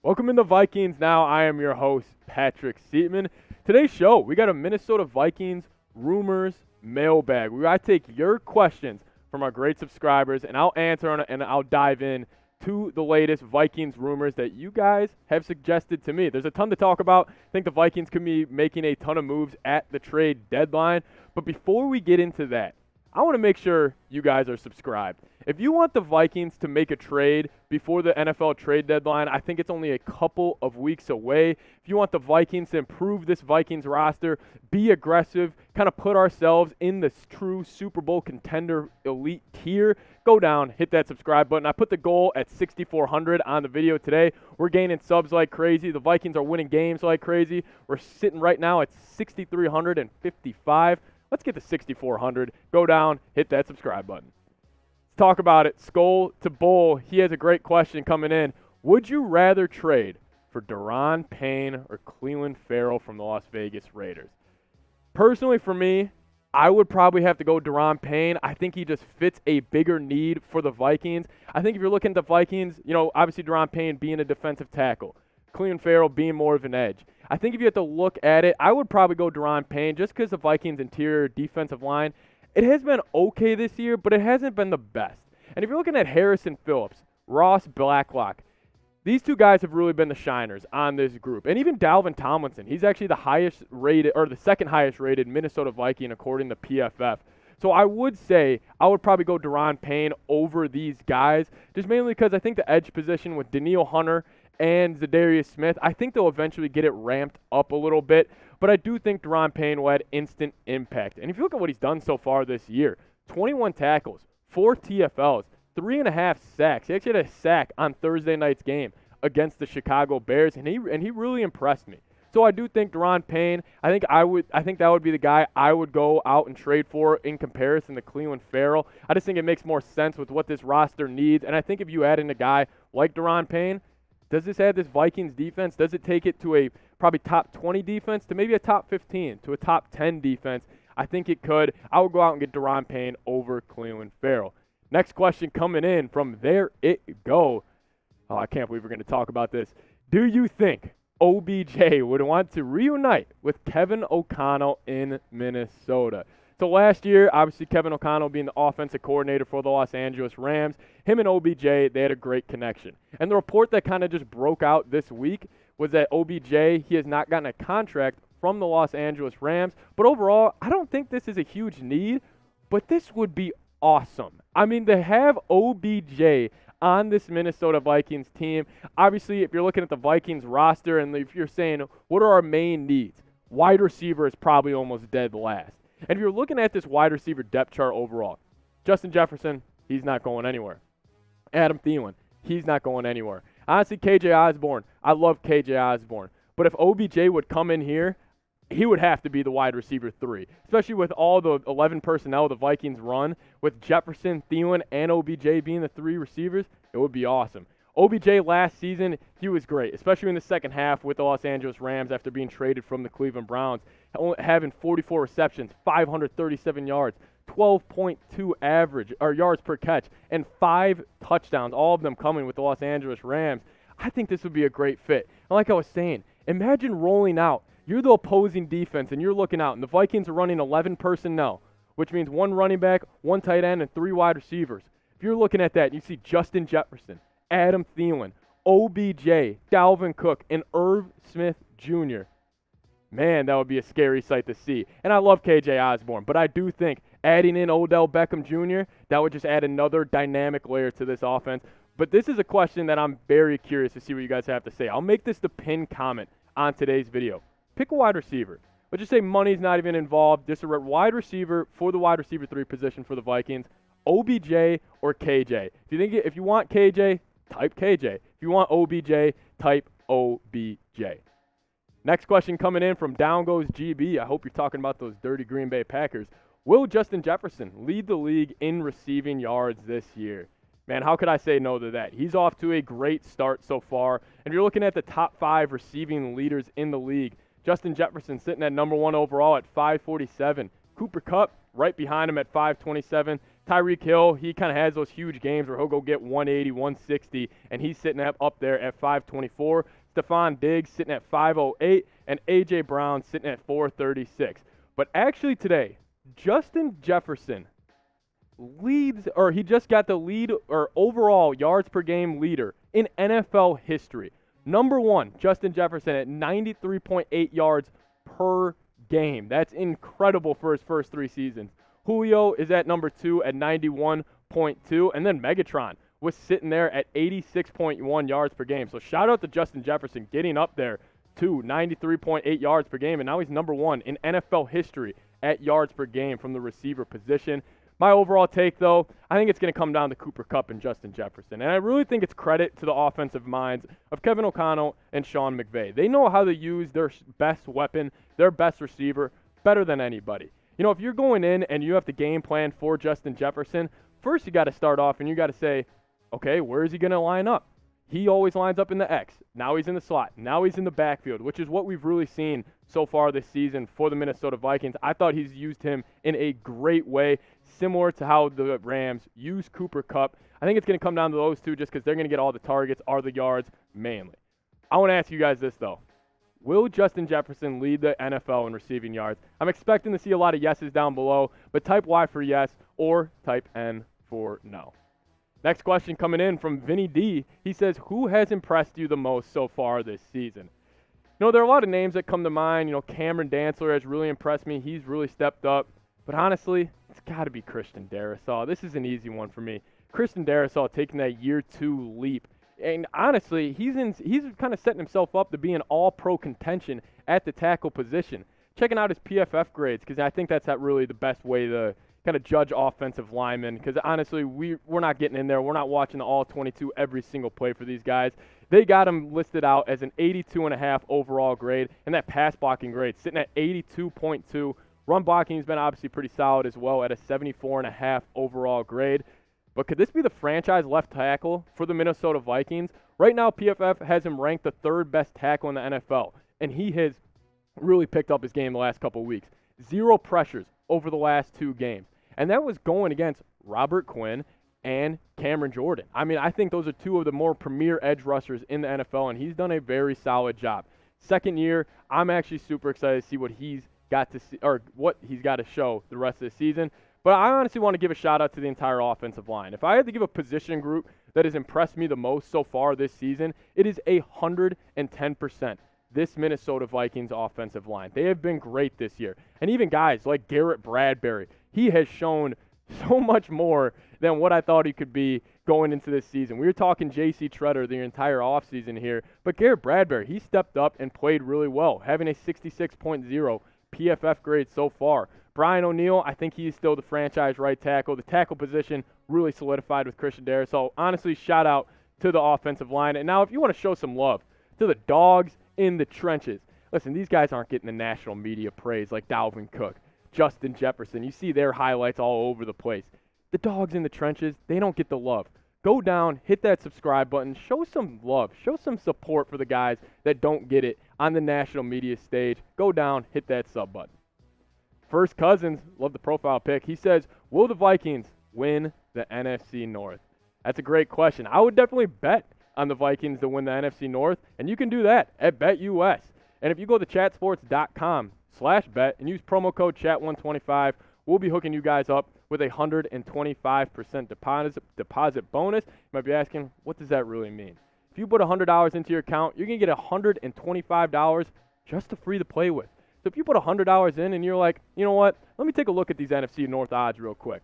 Welcome into Vikings Now. I am your host, Patrick Seatman. Today's show, we got a Minnesota Vikings rumors mailbag. I take your questions from our great subscribers, and I'll answer and I'll dive in to the latest Vikings rumors that you guys have suggested to me. There's a ton to talk about. I think the Vikings could be making a ton of moves at the trade deadline. But before we get into that, I want to make sure you guys are subscribed. If you want the Vikings to make a trade before the NFL trade deadline, I think it's only a couple of weeks away. If you want the Vikings to improve this Vikings roster, be aggressive, kind of put ourselves in this true Super Bowl contender elite tier, go down, hit that subscribe button. I put the goal at 6,400 on the video today. We're gaining subs like crazy. The Vikings are winning games like crazy. We're sitting right now at 6,355. Let's get to 6,400. Go down, hit that subscribe button. Let's talk about it. Skull to Bull. He has a great question coming in. Would you rather trade for Daron Payne or Clelin Ferrell from the Las Vegas Raiders? Personally, for me, I would probably have to go Daron Payne. I think he just fits a bigger need for the Vikings. I think if you're looking at the Vikings, obviously Daron Payne being a defensive tackle, Clelin Ferrell being more of an edge. I think if you have to look at it, I would probably go Daron Payne just because the Vikings' interior defensive line, it has been okay this year, but it hasn't been the best. And if you're looking at Harrison Phillips, Ross Blacklock, these two guys have really been the shiners on this group. And even Dalvin Tomlinson, he's actually the highest rated, or the second highest rated Minnesota Viking according to PFF. So I would say I would probably go Daron Payne over these guys, just mainly because I think the edge position with Danielle Hunter and Zadarius Smith, I think they'll eventually get it ramped up a little bit. But I do think Daron Payne will add instant impact. And if you look at what he's done so far this year, 21 tackles, 4 TFLs, 3.5 sacks. He actually had a sack on Thursday night's game against the Chicago Bears, and he really impressed me. So I do think Daron Payne, I think that would be the guy I would go out and trade for in comparison to Clelin Ferrell. I just think it makes more sense with what this roster needs. And I think if you add in a guy like Daron Payne, does this add this Vikings defense? Does it take it to a probably top 20 defense to maybe a top 15 to a top 10 defense? I think it could. I would go out and get Daron Payne over Clelin Ferrell. Next question coming in from There It Go. Oh, I can't believe we're going to talk about this. Do you think OBJ would want to reunite with Kevin O'Connell in Minnesota? So last year, obviously Kevin O'Connell being the offensive coordinator for the Los Angeles Rams, him and OBJ, they had a great connection. And the report that kind of just broke out this week was that OBJ, he has not gotten a contract from the Los Angeles Rams. But overall, I don't think this is a huge need, but this would be awesome. I mean, to have OBJ on this Minnesota Vikings team, obviously if you're looking at the Vikings roster and if you're saying, what are our main needs? Wide receiver is probably almost dead last. And if you're looking at this wide receiver depth chart overall, Justin Jefferson, he's not going anywhere. Adam Thielen, he's not going anywhere. Honestly, KJ Osborne, I love KJ Osborne. But if OBJ would come in here, he would have to be the wide receiver 3, especially with all the 11 personnel the Vikings run. With Jefferson, Thielen, and OBJ being the 3 receivers, it would be awesome. OBJ last season, he was great, especially in the second half with the Los Angeles Rams after being traded from the Cleveland Browns, having 44 receptions, 537 yards, 12.2 average or yards per catch, and 5 touchdowns, all of them coming with the Los Angeles Rams. I think this would be a great fit. And like I was saying, imagine rolling out. You're the opposing defense, and you're looking out, and the Vikings are running 11 personnel, which means 1 running back, 1 tight end, and 3 wide receivers. If you're looking at that, and you see Justin Jefferson, Adam Thielen, OBJ, Dalvin Cook, and Irv Smith Jr. Man, that would be a scary sight to see. And I love KJ Osborne, but I do think adding in Odell Beckham Jr., that would just add another dynamic layer to this offense. But this is a question that I'm very curious to see what you guys have to say. I'll make this the pinned comment on today's video. Pick a wide receiver. Let's just say money's not even involved. Just a wide receiver for the wide receiver 3 position for the Vikings. OBJ or KJ. If you want KJ, type KJ. If you want OBJ, type OBJ. Next question coming in from Down Goes GB. I hope you're talking about those dirty Green Bay Packers. Will Justin Jefferson lead the league in receiving yards this year? Man, how could I say no to that? He's off to a great start so far. And you're looking at the top 5 receiving leaders in the league. Justin Jefferson sitting at number 1 overall at 547. Cooper Kupp right behind him at 527. Tyreek Hill, he kind of has those huge games where he'll go get 180, 160, and he's sitting up there at 524. Stephon Diggs sitting at 508, and A.J. Brown sitting at 436. But actually today, Justin Jefferson leads, or he just got the lead or overall yards per game leader in NFL history. Number one, Justin Jefferson at 93.8 yards per game. That's incredible for his first 3 seasons. Julio is at number 2 at 91.2, and then Megatron was sitting there at 86.1 yards per game. So shout out to Justin Jefferson getting up there to 93.8 yards per game, and now he's number 1 in NFL history at yards per game from the receiver position. My overall take, though, I think it's going to come down to Cooper Kupp and Justin Jefferson. And I really think it's credit to the offensive minds of Kevin O'Connell and Sean McVay. They know how to use their best weapon, their best receiver, better than anybody. You know, if you're going in and you have to game plan for Justin Jefferson, first you got to start off and you got to say, okay, where is he going to line up? He always lines up in the X. Now he's in the slot. Now he's in the backfield, which is what we've really seen so far this season for the Minnesota Vikings. I thought he's used him in a great way, similar to how the Rams use Cooper Kupp. I think it's going to come down to those two just because they're going to get all the targets, are the yards mainly. I want to ask you guys this, though. Will Justin Jefferson lead the NFL in receiving yards? I'm expecting to see a lot of yeses down below, but type Y for yes or type N for no. Next question coming in from Vinny D. He says, who has impressed you the most so far this season? You know, there are a lot of names that come to mind. You know, Cameron Dantzler has really impressed me. He's really stepped up. But honestly, it's got to be Christian Darrisaw. This is an easy one for me. Christian Darrisaw taking that year 2 leap. And honestly, he's kind of setting himself up to be an all-pro contention at the tackle position. Checking out his PFF grades, because I think that's really the best way to kind of judge offensive linemen, because honestly, we're not getting in there. We're not watching the all 22 every single play for these guys. They got him listed out as an 82.5 overall grade, and that pass blocking grade sitting at 82.2. Run blocking has been obviously pretty solid as well at a 74.5 overall grade. But could this be the franchise left tackle for the Minnesota Vikings? Right now, PFF has him ranked the 3rd best tackle in the NFL, and he has really picked up his game the last couple of weeks. 0 pressures over the last 2 games. And that was going against Robert Quinn and Cameron Jordan. I mean, I think those are 2 of the more premier edge rushers in the NFL, and he's done a very solid job. Second year, I'm actually super excited to see what he's got to see, or what he's got to show the rest of the season. But I honestly want to give a shout out to the entire offensive line. If I had to give a position group that has impressed me the most so far this season, it is 110%. This Minnesota Vikings offensive line. They have been great this year. And even guys like Garrett Bradbury, he has shown so much more than what I thought he could be going into this season. We were talking J.C. Treader the entire offseason here, but Garrett Bradbury, he stepped up and played really well, having a 66.0 PFF grade so far. Brian O'Neill, I think he's still the franchise right tackle. The tackle position really solidified with Christian Darrisaw. So honestly, shout out to the offensive line. And now if you want to show some love to the dogs in the trenches. Listen, these guys aren't getting the national media praise like Dalvin Cook, Justin Jefferson. You see their highlights all over the place. The dogs in the trenches, they don't get the love. Go down, hit that subscribe button, show some love, show some support for the guys that don't get it on the national media stage. Go down, hit that sub button. First Cousins, love the profile pic. He says, will the Vikings win the NFC North? That's a great question. I would definitely bet on the Vikings to win the NFC North, and you can do that at BetUS. And if you go to chatsports.com/bet and use promo code CHAT125, we'll be hooking you guys up with a 125% deposit bonus. You might be asking, what does that really mean? If you put $100 into your account, you're going to get $125 just to free to play with. So if you put $100 in and you're like, you know what, let me take a look at these NFC North odds real quick.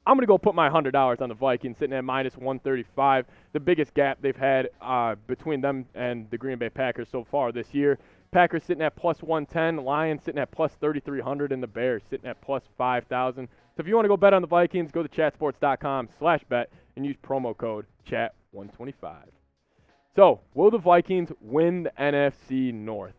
I'm going to go put my $100 on the Vikings sitting at -135, the biggest gap they've had between them and the Green Bay Packers so far this year. Packers sitting at +110, Lions sitting at +3,300, and the Bears sitting at +5,000. So if you want to go bet on the Vikings, go to chatsports.com/bet and use promo code CHAT125. So, will the Vikings win the NFC North?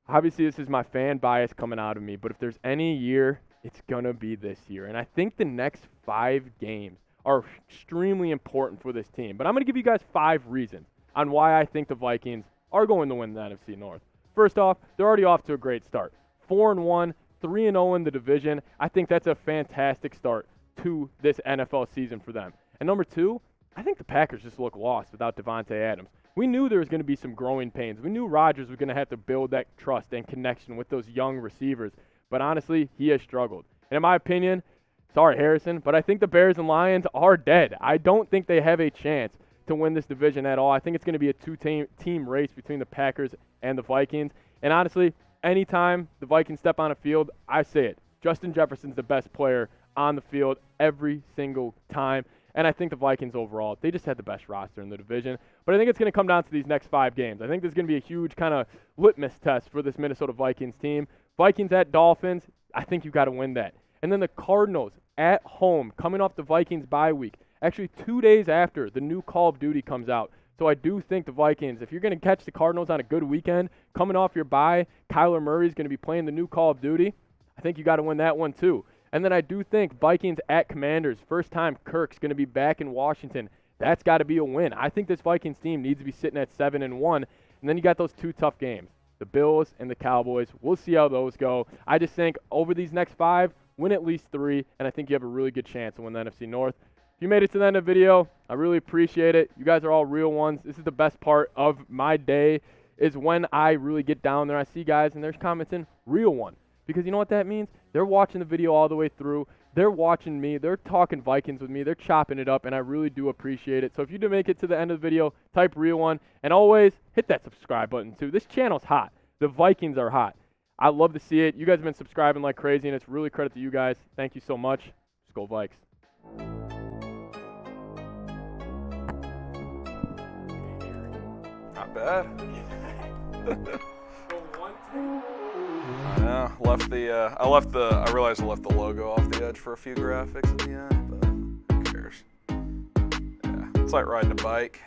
Obviously, this is my fan bias coming out of me, but if there's any year, it's going to be this year. And I think the next 5 games are extremely important for this team. But I'm going to give you guys 5 reasons on why I think the Vikings are going to win the NFC North. First off, they're already off to a great start. 4-1, 3-0 in the division. I think that's a fantastic start to this NFL season for them. And number 2, I think the Packers just look lost without Devontae Adams. We knew there was going to be some growing pains. We knew Rodgers was going to have to build that trust and connection with those young receivers. But honestly, he has struggled. And in my opinion, sorry, Harrison, but I think the Bears and Lions are dead. I don't think they have a chance to win this division at all. I think it's going to be a two-team race between the Packers and the Vikings. And honestly, anytime the Vikings step on a field, I say it. Justin Jefferson's the best player on the field every single time. And I think the Vikings overall, they just had the best roster in the division. But I think it's going to come down to these next 5 games. I think there's going to be a huge kind of litmus test for this Minnesota Vikings team. Vikings at Dolphins, I think you've got to win that. And then the Cardinals at home, coming off the Vikings bye week, actually 2 days after the new Call of Duty comes out. So I do think the Vikings, if you're going to catch the Cardinals on a good weekend, coming off your bye, Kyler Murray's going to be playing the new Call of Duty. I think you got to win that one too. And then I do think Vikings at Commanders, first time Kirk's going to be back in Washington. That's got to be a win. I think this Vikings team needs to be sitting at 7-1. And then you got those 2 tough games, the Bills and the Cowboys. We'll see how those go. I just think over these next 5, win at least 3, and I think you have a really good chance to win the NFC North. If you made it to the end of the video, I really appreciate it. You guys are all real ones. This is the best part of my day is when I really get down there. I see guys and there's commenting, real one. Because you know what that means? They're watching the video all the way through. They're watching me. They're talking Vikings with me. They're chopping it up, and I really do appreciate it. So if you do make it to the end of the video, type real one. And always hit that subscribe button, too. This channel's hot. The Vikings are hot. I love to see it. You guys have been subscribing like crazy, and it's really credit to you guys. Thank you so much. Let's go Vikes. Not bad. I know. I realized I left the logo off the edge for a few graphics at the end, but who cares? Yeah, it's like riding a bike.